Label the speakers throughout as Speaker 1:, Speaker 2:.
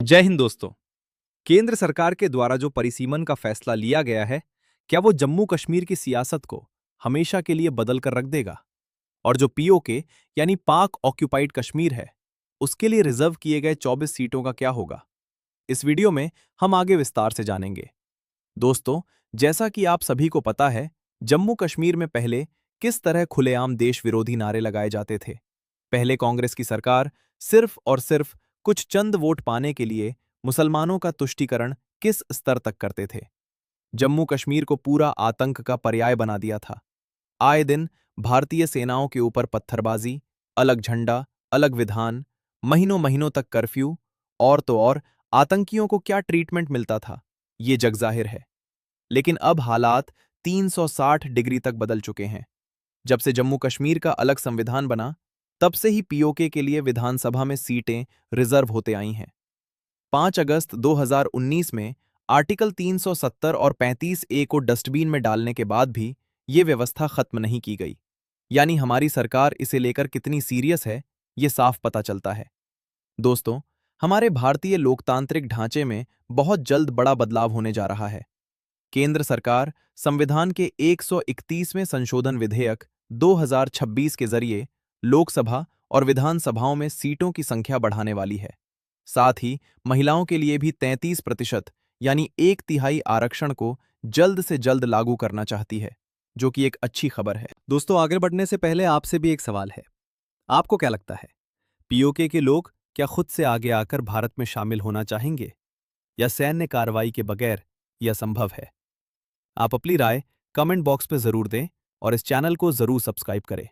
Speaker 1: जय हिंद दोस्तों। केंद्र सरकार के द्वारा जो परिसीमन का फैसला लिया गया है, क्या वो जम्मू कश्मीर की सियासत को हमेशा के लिए बदल कर रख देगा? और जो पीओके यानी पाक ऑक्यूपाइड कश्मीर है, उसके लिए रिजर्व किए गए 24 सीटों का क्या होगा? इस वीडियो में हम आगे विस्तार से जानेंगे। दोस्तों, जैसा कि आप सभी को पता है, जम्मू कश्मीर में पहले किस तरह खुलेआम देश विरोधी नारे लगाए जाते थे। पहले कांग्रेस की सरकार सिर्फ और सिर्फ कुछ चंद वोट पाने के लिए मुसलमानों का तुष्टीकरण किस स्तर तक करते थे। जम्मू कश्मीर को पूरा आतंक का पर्याय बना दिया था। आए दिन भारतीय सेनाओं के ऊपर पत्थरबाजी, अलग झंडा, अलग विधान, महीनों महीनों तक कर्फ्यू, और तो और आतंकियों को क्या ट्रीटमेंट मिलता था, ये जग जाहिर है। लेकिन अब हालात 360 डिग्री तक बदल चुके हैं। जब से जम्मू कश्मीर का अलग संविधान बना, तब से ही पीओके के लिए विधानसभा में सीटें रिजर्व होते आई हैं। 5 अगस्त 2019 में आर्टिकल 370 और 35A को डस्टबिन में डालने के बाद भी ये व्यवस्था खत्म नहीं की गई। यानी हमारी सरकार इसे लेकर कितनी सीरियस है, ये साफ पता चलता है। दोस्तों, हमारे भारतीय लोकतांत्रिक ढांचे में बहुत जल्द बड़ा बदलाव होने जा रहा है। केंद्र सरकार संविधान के 131वें संशोधन विधेयक 2026 के जरिए लोकसभा और विधानसभाओं में सीटों की संख्या बढ़ाने वाली है। साथ ही महिलाओं के लिए भी 33% यानी 1/3 आरक्षण को जल्द से जल्द लागू करना चाहती है, जो कि एक अच्छी खबर है। दोस्तों, आगे बढ़ने से पहले आपसे भी एक सवाल है। आपको क्या लगता है, पीओके के लोग क्या खुद से आगे आकर भारत में शामिल होना चाहेंगे, या सैन्य कार्रवाई के बगैर यह संभव है? आप अपनी राय कमेंट बॉक्स में जरूर दें और इस चैनल को जरूर सब्सक्राइब करें।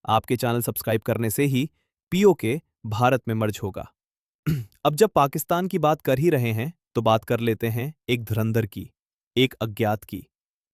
Speaker 1: आपके चैनल सब्सक्राइब करने से ही पीओके भारत में मर्ज होगा। अब जब पाकिस्तान की बात कर ही रहे हैं, तो बात कर लेते हैं एक धुरंधर की, एक अज्ञात की।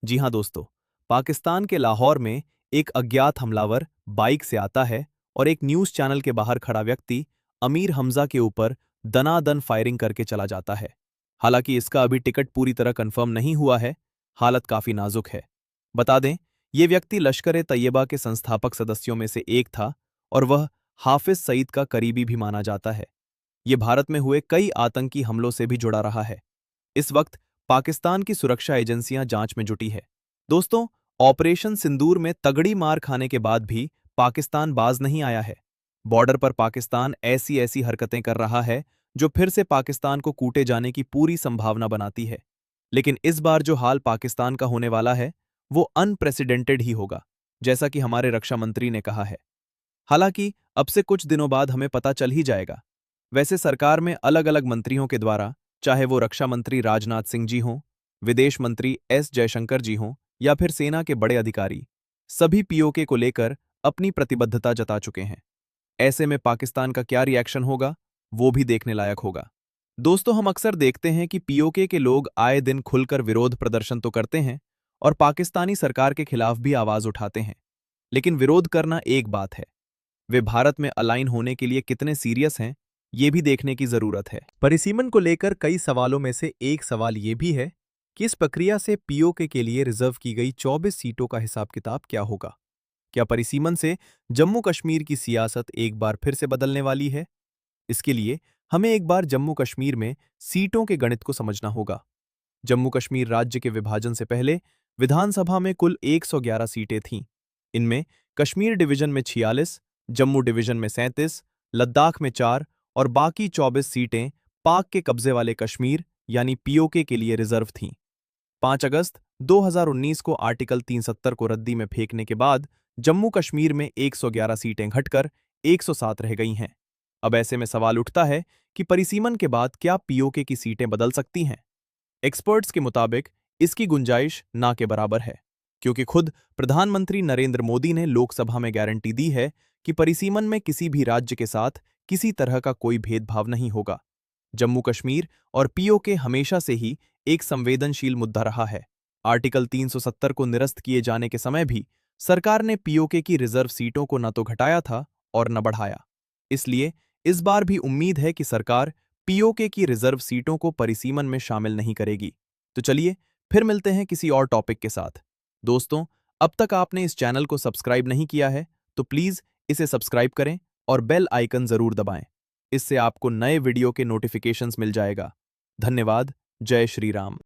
Speaker 1: जी हां दोस्तों, पाकिस्तान के लाहौर में एक अज्ञात हमलावर बाइक से आता है और एक न्यूज चैनल के बाहर खड़ा व्यक्ति अमीर हमजा के ऊपर दनादन फायरिंग करके चला जाता है। हालांकि इसका अभी टिकट पूरी तरह कंफर्म नहीं हुआ है, हालत काफी नाजुक है। बता दें, ये व्यक्ति लश्कर-ए-तैयबा के संस्थापक सदस्यों में से एक था और वह हाफिज सईद का करीबी भी माना जाता है। ये भारत में हुए कई आतंकी हमलों से भी जुड़ा रहा है। इस वक्त पाकिस्तान की सुरक्षा एजेंसियां जांच में जुटी है। दोस्तों, ऑपरेशन सिंदूर में तगड़ी मार खाने के बाद भी पाकिस्तान बाज नहीं आया है। बॉर्डर पर पाकिस्तान ऐसी ऐसी हरकतें कर रहा है जो फिर से पाकिस्तान को कूटे जाने की पूरी संभावना बनाती है। लेकिन इस बार जो हाल पाकिस्तान का होने वाला है, वो अनप्रेसिडेंटेड ही होगा, जैसा कि हमारे रक्षा मंत्री ने कहा है। हालांकि अब से कुछ दिनों बाद हमें पता चल ही जाएगा। वैसे सरकार में अलग अलग मंत्रियों के द्वारा, चाहे वो रक्षा मंत्री राजनाथ सिंह जी हों, विदेश मंत्री एस जयशंकर जी हों, या फिर सेना के बड़े अधिकारी, सभी पीओके को लेकर अपनी प्रतिबद्धता जता चुके हैं। ऐसे में पाकिस्तान का क्या रिएक्शन होगा, वो भी देखने लायक होगा। दोस्तों, हम अक्सर देखते हैं कि पीओके के लोग आए दिन खुलकर विरोध प्रदर्शन तो करते हैं और पाकिस्तानी सरकार के खिलाफ भी आवाज उठाते हैं। लेकिन विरोध करना एक बात है, वे भारत में अलाइन होने के लिए कितने सीरियस हैं, ये भी देखने की जरूरत है। परिसीमन को लेकर कई सवालों में से एक सवाल ये भी है कि इस प्रक्रिया से पीओके के लिए रिजर्व की गई 24 सीटों का हिसाब किताब क्या होगा। क्या परिसीमन से जम्मू कश्मीर की सियासत एक बार फिर से बदलने वाली है? इसके लिए हमें एक बार जम्मू कश्मीर में सीटों के गणित को समझना होगा। जम्मू कश्मीर राज्य के विभाजन से पहले विधानसभा में कुल 111 सीटें थीं। इनमें कश्मीर डिवीजन में 46, जम्मू डिवीजन में 37, लद्दाख में 4 और बाकी 24 सीटें पाक के कब्जे वाले कश्मीर यानी पीओके के लिए रिजर्व थीं। 5 अगस्त 2019 को आर्टिकल 370 को रद्दी में फेंकने के बाद जम्मू कश्मीर में 111 सीटें घटकर 107 रह गई हैं। अब ऐसे में सवाल उठता है कि परिसीमन के बाद क्या पीओके की सीटें बदल सकती हैं? एक्सपर्ट्स के मुताबिक इसकी गुंजाइश ना के बराबर है, क्योंकि खुद प्रधानमंत्री नरेंद्र मोदी ने लोकसभा में गारंटी दी है कि परिसीमन में किसी भी राज्य के साथ किसी तरह का कोई भेदभाव नहीं होगा। जम्मू कश्मीर और पीओके हमेशा से ही एक संवेदनशील मुद्दा रहा है। आर्टिकल 370 को निरस्त किए जाने के समय भी सरकार ने पीओके की रिजर्व सीटों को न तो घटाया था और न बढ़ाया। इसलिए इस बार भी उम्मीद है कि सरकार पीओके की रिजर्व सीटों को परिसीमन में शामिल नहीं करेगी। तो चलिए फिर मिलते हैं किसी और टॉपिक के साथ। दोस्तों, अब तक आपने इस चैनल को सब्सक्राइब नहीं किया है, तो प्लीज इसे सब्सक्राइब करें और बेल आइकन जरूर दबाएं। इससे आपको नए वीडियो के नोटिफिकेशंस मिल जाएगा। धन्यवाद। जय श्री राम।